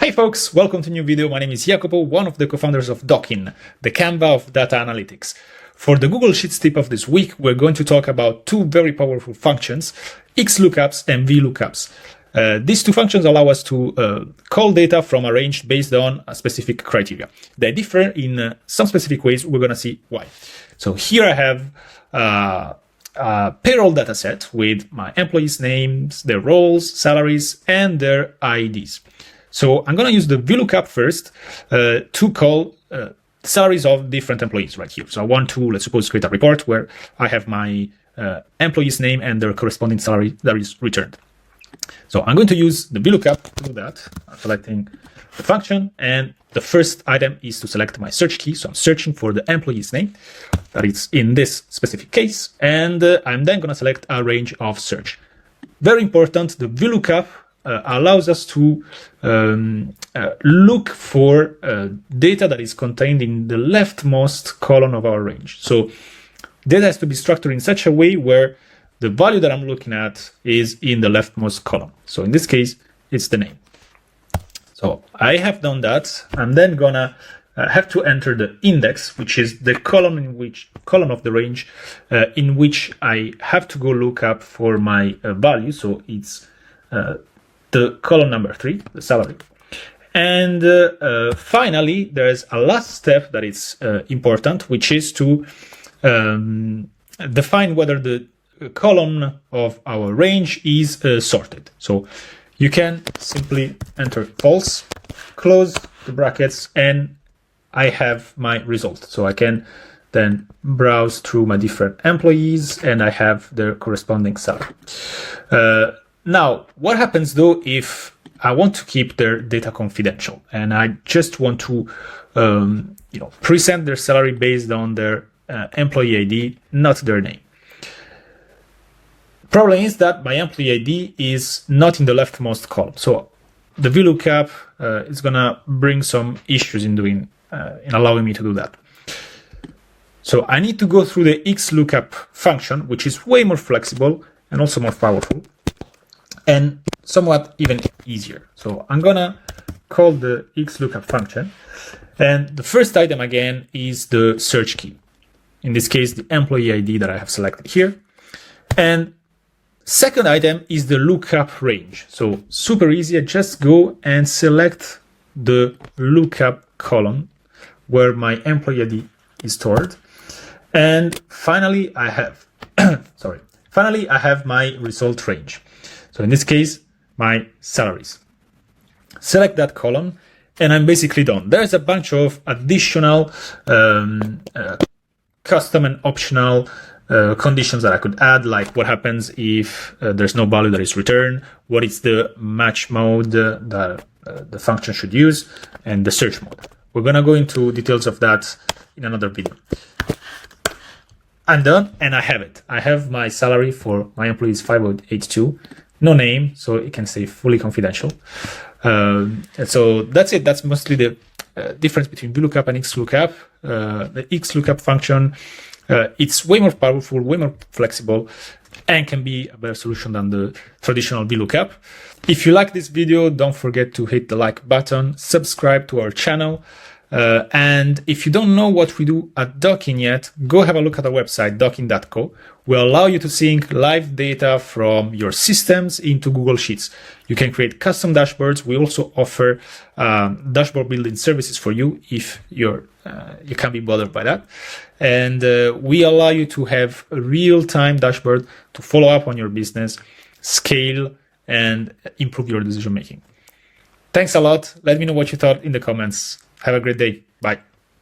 Hey folks, welcome to a new video. My name is Jacopo, one of the co-founders of Dokin, the Canva of data analytics. For the Google Sheets tip of this week, we're going to talk about two very powerful functions, XLOOKUPs and VLOOKUPs. These two functions allow us to call data from a range based on a specific criteria. They differ in some specific ways. We're going to see why. So here I have a payroll data set with my employees' names, their roles, salaries, and their IDs. So I'm going to use the VLOOKUP first to call salaries of different employees right here. So I want to, let's suppose, create a report where I have my employee's name and their corresponding salary that is returned. So I'm going to use the VLOOKUP to do that. I'm selecting the function, and the first item is to select my search key. So I'm searching for the employee's name that is in this specific case, and I'm then going to select a range of search. Very important, the VLOOKUP allows us to look for data that is contained in the leftmost column of our range. So data has to be structured in such a way where the value that I'm looking at is in the leftmost column. So in this case, it's the name. So I have done that. I'm then gonna have to enter the index, which is the column of the range in which I have to go look up for my value. So it's the column number 3, the salary. And finally, there's a last step that is important, which is to define whether the column of our range is sorted. So you can simply enter false, close the brackets, and I have my result. So I can then browse through my different employees and I have their corresponding salary. Now, what happens though if I want to keep their data confidential and I just want to present their salary based on their employee ID, not their name? Problem is that my employee ID is not in the leftmost column. So the VLOOKUP is gonna bring some issues in allowing me to do that. So I need to go through the XLOOKUP function, which is way more flexible and also more powerful, and somewhat even easier. So I'm gonna call the XLOOKUP function, and the first item again is the search key. In this case, the employee ID that I have selected here. And second item is the lookup range. So super easy, I just go and select the lookup column where my employee ID is stored. And finally, I have, finally, I have my result range. So in this case, my salaries. Select that column and I'm basically done. There's a bunch of additional custom and optional conditions that I could add, like what happens if there's no value that is returned, what is the match mode that the function should use, and the search mode. We're going to go into details of that in another video. I'm done and I have it. I have my salary for my employees 5082. No name, so it can stay fully confidential. And so that's it. That's mostly the difference between VLOOKUP and XLOOKUP. The XLOOKUP function, it's way more powerful, way more flexible, and can be a better solution than the traditional VLOOKUP. If you like this video, don't forget to hit the like button, subscribe to our channel. And if you don't know what we do at Dokin yet, go have a look at our website, dokin.co. We'll allow you to sync live data from your systems into Google Sheets. You can create custom dashboards. We also offer dashboard building services for you if you can't be bothered by that. And we allow you to have a real-time dashboard to follow up on your business, scale, and improve your decision making. Thanks a lot. Let me know what you thought in the comments. Have a great day. Bye.